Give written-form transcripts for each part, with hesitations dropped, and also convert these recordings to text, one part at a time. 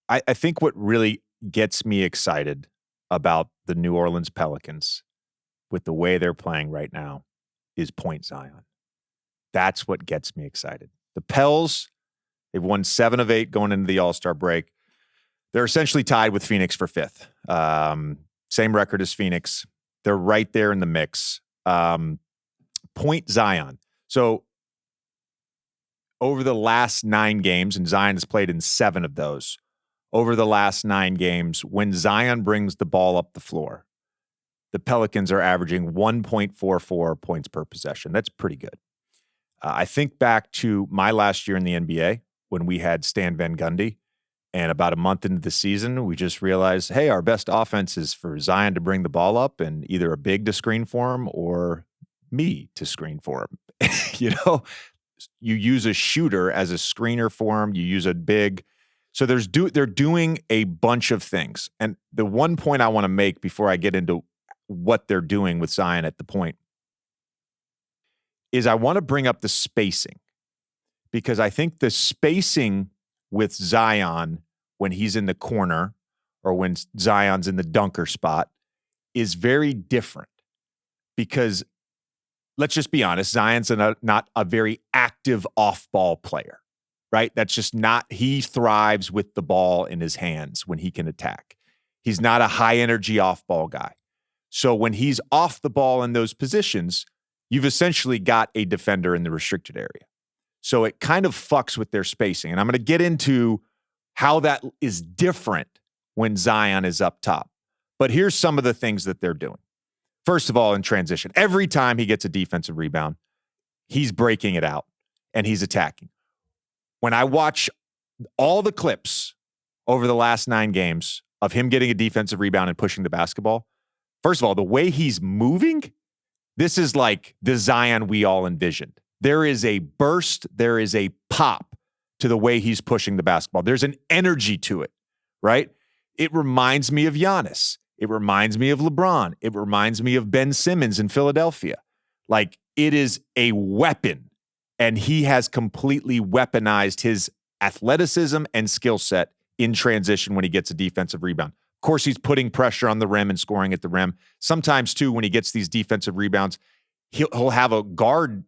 I think what really gets me excited about the New Orleans Pelicans with the way they're playing right now is Point Zion. That's what gets me excited. The Pels, they've won 7 of 8 going into the All-Star break. They're essentially tied with Phoenix for 5th. Same record as Phoenix. They're right there in the mix. Point Zion. So over the last 9 games, and Zion has played in 7 of those, over the last 9 games, when Zion brings the ball up the floor, the Pelicans are averaging 1.44 points per possession. That's pretty good. I think back to my last year in the NBA when we had Stan Van Gundy, and about a month into the season, we just realized, hey, our best offense is for Zion to bring the ball up and either a big to screen for him or me to screen for him. You use a shooter as a screener for him. You use a big. So they're doing a bunch of things. And the one point I want to make before I get into what they're doing with Zion at the point is I want to bring up the spacing, because I think the spacing with Zion when he's in the corner or when Zion's in the dunker spot is very different, because let's just be honest, Zion's not a very active off-ball player, right? That's just not, he thrives with the ball in his hands when he can attack. He's not a high-energy off-ball guy. So when he's off the ball in those positions, you've essentially got a defender in the restricted area. So it kind of fucks with their spacing. And I'm going to get into how that is different when Zion is up top. But here's some of the things that they're doing. First of all, in transition, every time he gets a defensive rebound, he's breaking it out and he's attacking. When I watch all the clips over the last 9 games of him getting a defensive rebound and pushing the basketball, first of all, the way he's moving, this is like the Zion we all envisioned. There is a burst, there is a pop to the way he's pushing the basketball. There's an energy to it, right? It reminds me of Giannis. It reminds me of LeBron. It reminds me of Ben Simmons in Philadelphia. Like, it is a weapon, and he has completely weaponized his athleticism and skill set in transition when he gets a defensive rebound. Of course, he's putting pressure on the rim and scoring at the rim. Sometimes, too, when he gets these defensive rebounds, he'll have a guard,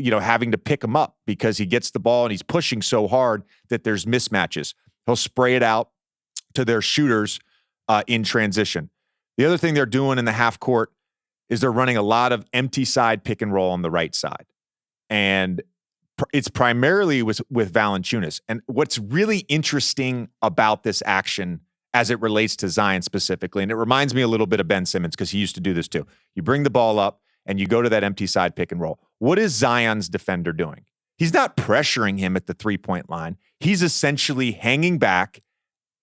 having to pick him up because he gets the ball and he's pushing so hard that there's mismatches. He'll spray it out to their shooters in transition. The other thing they're doing in the half court is they're running a lot of empty side pick and roll on the right side. And it's primarily with Valančiūnas. And what's really interesting about this action as it relates to Zion specifically, and it reminds me a little bit of Ben Simmons because he used to do this too. You bring the ball up and you go to that empty side pick and roll. What is Zion's defender doing? He's not pressuring him at the 3-point line. He's essentially hanging back,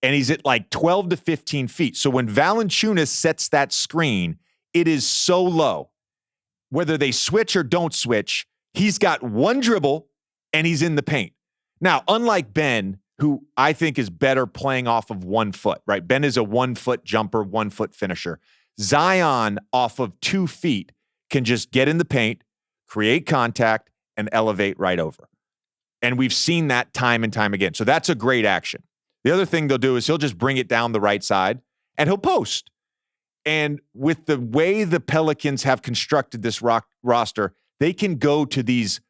and he's at like 12 to 15 feet. So when Valančiūnas sets that screen, it is so low. Whether they switch or don't switch, he's got one dribble, and he's in the paint. Now, unlike Ben, who I think is better playing off of 1 foot, right? Ben is a 1-foot jumper, 1-foot finisher. Zion, off of 2 feet, can just get in the paint, create contact, and elevate right over. And we've seen that time and time again. So that's a great action. The other thing they'll do is he'll just bring it down the right side, and he'll post. And with the way the Pelicans have constructed this roster, they can go to these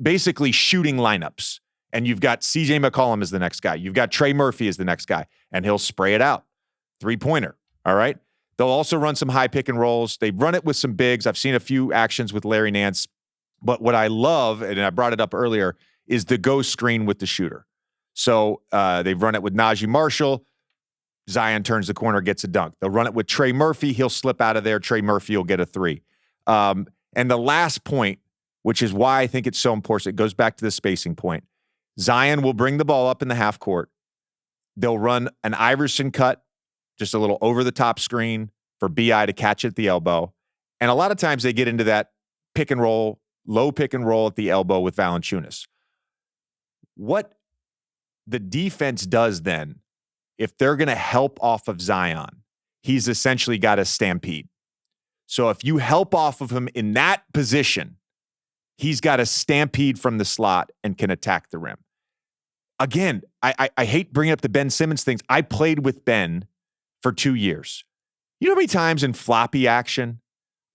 basically shooting lineups. And you've got CJ McCollum as the next guy. You've got Trey Murphy as the next guy, and he'll spray it out. 3-pointer, all right? They'll also run some high pick and rolls. They run it with some bigs. I've seen a few actions with Larry Nance. But what I love, and I brought it up earlier, is the go screen with the shooter. So they've run it with Najee Marshall. Zion turns the corner, gets a dunk. They'll run it with Trey Murphy. He'll slip out of there. Trey Murphy will get a 3. And the last point, which is why I think it's so important, it goes back to the spacing point. Zion will bring the ball up in the half court. They'll run an Iverson cut, just a little over-the-top screen for BI to catch at the elbow. And a lot of times they get into that pick and roll, low pick and roll at the elbow with Valančiūnas. What the defense does then, if they're going to help off of Zion, he's essentially got a stampede. So if you help off of him in that position, he's got a stampede from the slot and can attack the rim. again, I hate bringing up the Ben Simmons things. I played with Ben for 2 years. You know how many times in floppy action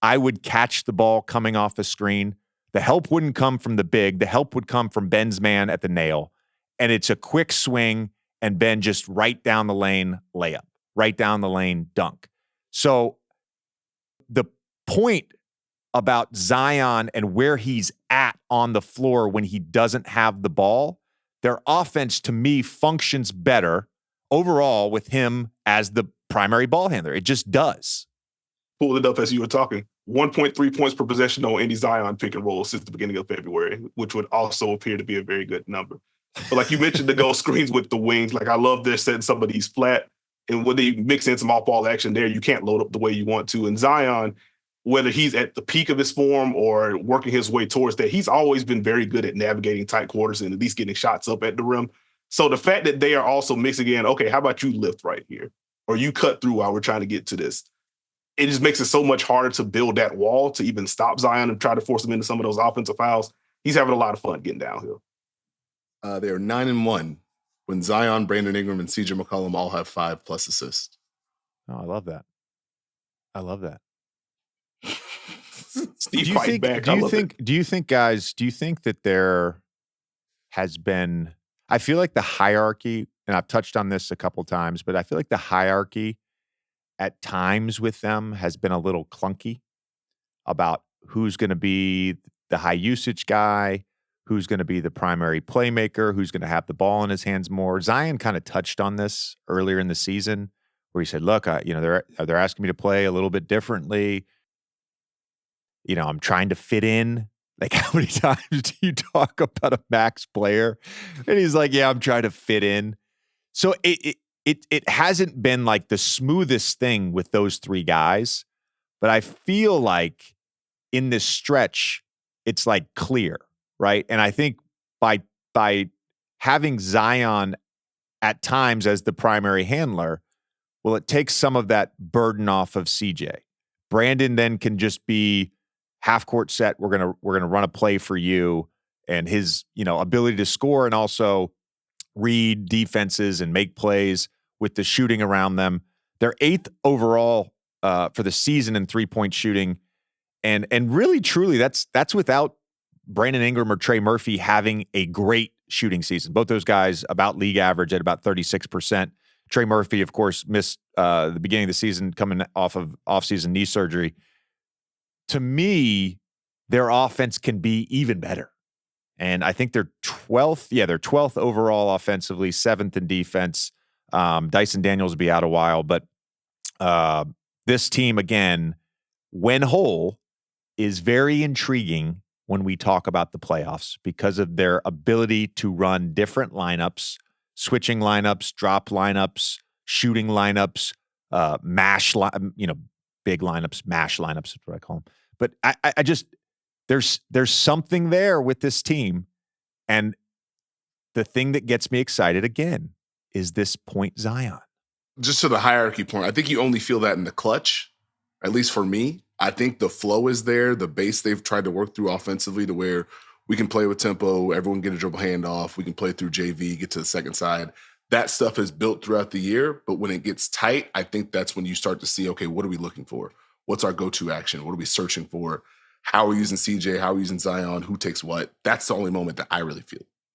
I would catch the ball coming off a screen? The help wouldn't come from the big. The help would come from Ben's man at the nail. And it's a quick swing, and Ben just right down the lane layup, right down the lane dunk. So the point about Zion and where he's at on the floor when he doesn't have the ball, their offense, to me, functions better overall with him as the primary ball handler. It just does. Pulled it up as you were talking. 1.3 points per possession on any Zion pick and roll since the beginning of February, which would also appear to be a very good number. But like you mentioned, the go screens with the wings, like I love they're setting some of these flat. And when they mix in some off-ball action there, you can't load up the way you want to. And Zion, whether he's at the peak of his form or working his way towards that, he's always been very good at navigating tight quarters and at least getting shots up at the rim. So the fact that they are also mixing in, okay, how about you lift right here? Or you cut through while we're trying to get to this. It just makes it so much harder to build that wall to even stop Zion and try to force him into some of those offensive fouls. He's having a lot of fun getting downhill. They are 9-1 when Zion, Brandon Ingram, and CJ McCollum all have 5+ assists. Oh, I love that. I love that. Steve do you fighting think, back. do you think, guys, do you think that there has been, I feel like the hierarchy, and I've touched on this a couple times, but I feel like the hierarchy at times with them has been a little clunky about who's going to be the high usage guy, who's going to be the primary playmaker, who's going to have the ball in his hands more. Zion kind of touched on this earlier in the season where he said, look, they're asking me to play a little bit differently. You know, I'm trying to fit in. Like, how many times do you talk about a max player? And he's like, yeah, I'm trying to fit in. So it hasn't been like the smoothest thing with those three guys, but I feel like in this stretch, it's like clear, right? And I think by having Zion at times as the primary handler, well, it takes some of that burden off of CJ. Brandon then can just be half court set. We're gonna run a play for you, and his ability to score and also read defenses and make plays with the shooting around them. They're 8th overall for the season in 3-point shooting, and really truly that's without Brandon Ingram or Trey Murphy having a great shooting season. Both those guys about league average at about 36%. Trey Murphy, of course, missed the beginning of the season coming off of offseason knee surgery. To me, their offense can be even better. And I think they're 12th. Yeah, they're 12th overall offensively, 7th in defense. Dyson Daniels will be out a while. But this team, again, when whole, is very intriguing when we talk about the playoffs because of their ability to run different lineups, switching lineups, drop lineups, shooting lineups, big lineups, mash lineups is what I call them. But I just there's something there with this team, and the thing that gets me excited again is this point Zion. Just to the hierarchy point, I think you only feel that in the clutch, at least for me. I think the flow is there, the base they've tried to work through offensively to where we can play with tempo, everyone get a dribble handoff, we can play through JV, get to the second side. That stuff is built throughout the year, but when it gets tight, I think that's when you start to see, okay, what are we looking for? What's our go-to action? What are we searching for? How are we using CJ? How are we using Zion? Who takes what? That's the only moment that I really feel.